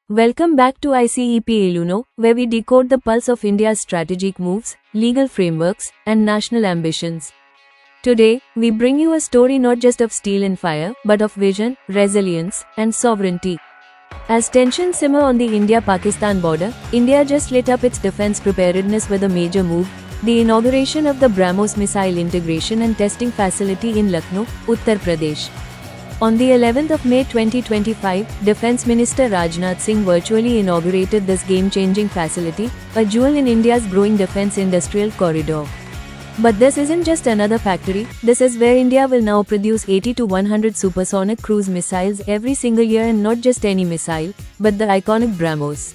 Welcome back to ICEP Eluno, where we decode the pulse of India's strategic moves, legal frameworks, and national ambitions. Today, we bring you a story not just of steel and fire, but of vision, resilience, and sovereignty. As tensions simmer on the India-Pakistan border, India just lit up its defense preparedness with a major move, the inauguration of the BrahMos missile integration and testing facility in Lucknow, Uttar Pradesh. On the 11th of May 2025, Defence Minister Rajnath Singh virtually inaugurated this game-changing facility, a jewel in India's growing defence industrial corridor. But this isn't just another factory, this is where India will now produce 80 to 100 supersonic cruise missiles every single year, and not just any missile, but the iconic BrahMos.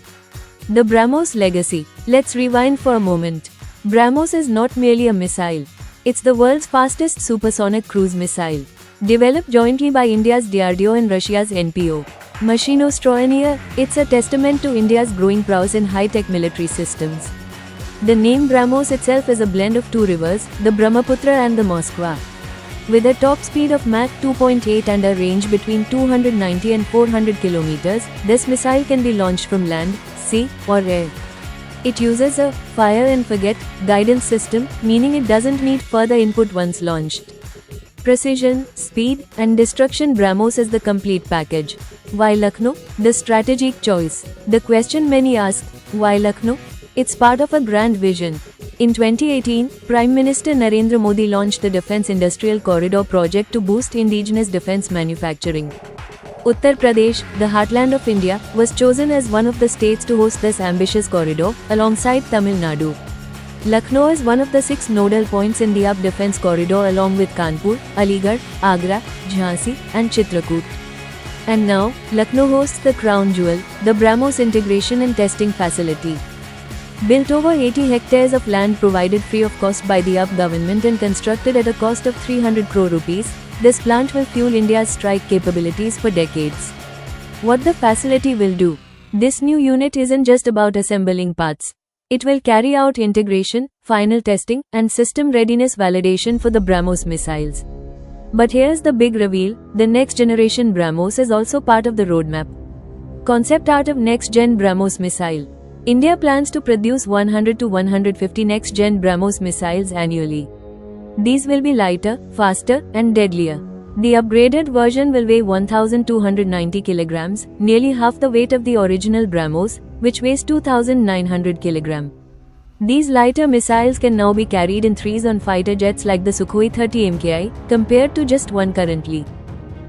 The BrahMos legacy. Let's rewind for a moment. BrahMos is not merely a missile. It's the world's fastest supersonic cruise missile. Developed jointly by India's DRDO and Russia's NPO. Machino-Stroyenier, it's a testament to India's growing prowess in high-tech military systems. The name BrahMos itself is a blend of two rivers, the Brahmaputra and the Moskva. With a top speed of Mach 2.8 and a range between 290 and 400 kilometers, this missile can be launched from land, sea, or air. It uses a fire and forget guidance system, meaning it doesn't need further input once launched. Precision, speed, and destruction. BrahMos is the complete package. Why Lucknow? The strategic choice. The question many ask, why Lucknow? It's part of a grand vision. In 2018, Prime Minister Narendra Modi launched the Defence Industrial Corridor project to boost indigenous defence manufacturing. Uttar Pradesh, the heartland of India, was chosen as one of the states to host this ambitious corridor, alongside Tamil Nadu. Lucknow is one of the 6 nodal points in the UP Defence Corridor, along with Kanpur, Aligarh, Agra, Jhansi, and Chitrakoot. And now, Lucknow hosts the crown jewel, the BrahMos Integration and Testing Facility. Built over 80 hectares of land provided free of cost by the UP government and constructed at a cost of 300 crore rupees, this plant will fuel India's strike capabilities for decades. What the facility will do? This new unit isn't just about assembling parts. It will carry out integration, final testing, and system readiness validation for the BrahMos missiles. But here's the big reveal, the next generation BrahMos is also part of the roadmap. Concept art of next-gen BrahMos missile. India plans to produce 100 to 150 next-gen BrahMos missiles annually. These will be lighter, faster, and deadlier. The upgraded version will weigh 1,290 kilograms, nearly half the weight of the original BrahMos, which weighs 2,900 kilograms. These lighter missiles can now be carried in threes on fighter jets like the Sukhoi 30 MKI, compared to just one currently.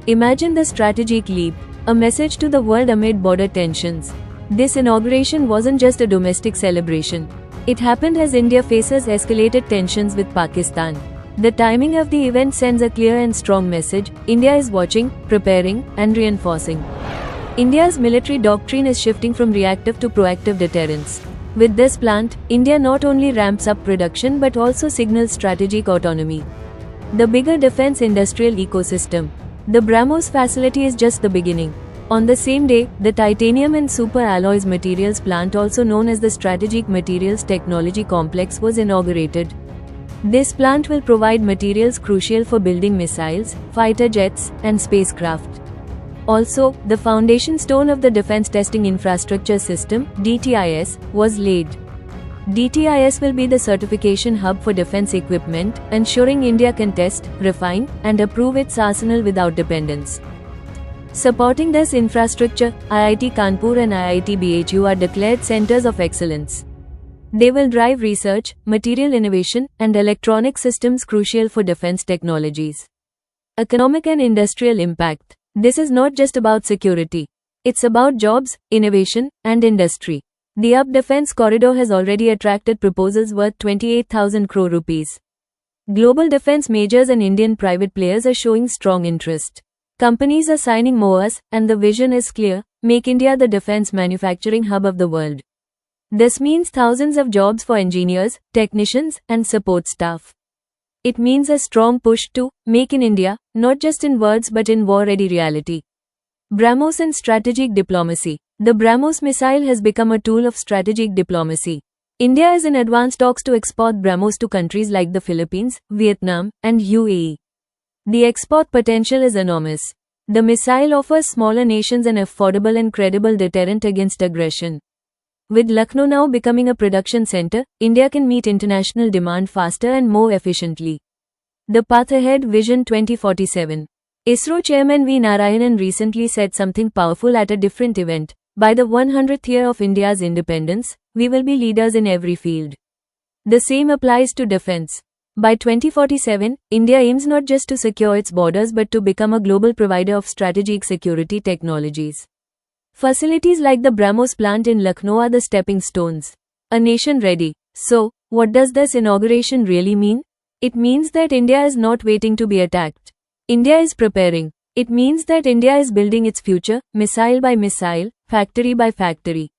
Imagine the strategic leap, a message to the world amid border tensions. This inauguration wasn't just a domestic celebration. It happened as India faces escalated tensions with Pakistan. The timing of the event sends a clear and strong message: India is watching, preparing, and reinforcing. India's military doctrine is shifting from reactive to proactive deterrence. With this plant, India not only ramps up production but also signals strategic autonomy. The bigger defense industrial ecosystem. The BrahMos facility is just the beginning. On the same day, the Titanium and Super Alloys Materials plant, also known as the Strategic Materials Technology Complex, was inaugurated. This plant will provide materials crucial for building missiles, fighter jets, and spacecraft. Also, the foundation stone of the Defense Testing Infrastructure System (DTIS) was laid. DTIS will be the certification hub for defense equipment, ensuring India can test, refine, and approve its arsenal without dependence. Supporting this infrastructure, IIT Kanpur and IIT BHU are declared centers of excellence. They will drive research, material innovation, and electronic systems crucial for defense technologies. Economic and industrial impact. This is not just about security. It's about jobs, innovation, and industry. The UP Defense Corridor has already attracted proposals worth 28,000 crore rupees. Global defense majors and Indian private players are showing strong interest. Companies are signing MOAs, and the vision is clear: make India the defense manufacturing hub of the world. This means thousands of jobs for engineers, technicians, and support staff. It means a strong push to make in India, not just in words but in war-ready reality. BrahMos and strategic diplomacy. The BrahMos missile has become a tool of strategic diplomacy. India is in advanced talks to export BrahMos to countries like the Philippines, Vietnam, and UAE. The export potential is enormous. The missile offers smaller nations an affordable and credible deterrent against aggression. With Lucknow now becoming a production center, India can meet international demand faster and more efficiently. The Path Ahead Vision 2047. ISRO Chairman V. Narayanan recently said something powerful at a different event. By the 100th year of India's independence, we will be leaders in every field. The same applies to defense. By 2047, India aims not just to secure its borders but to become a global provider of strategic security technologies. Facilities like the BrahMos plant in Lucknow are the stepping stones. A nation ready. So, what does this inauguration really mean? It means that India is not waiting to be attacked. India is preparing. It means that India is building its future, missile by missile, factory by factory.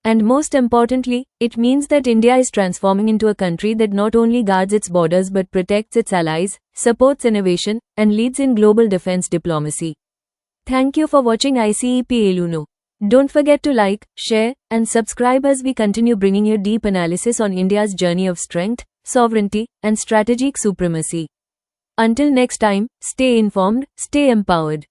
And most importantly, it means that India is transforming into a country that not only guards its borders but protects its allies, supports innovation, and leads in global defense diplomacy. Thank you for watching ICEP Eluno. Don't forget to like, share, and subscribe as we continue bringing you deep analysis on India's journey of strength, sovereignty, and strategic supremacy. Until next time, stay informed, stay empowered.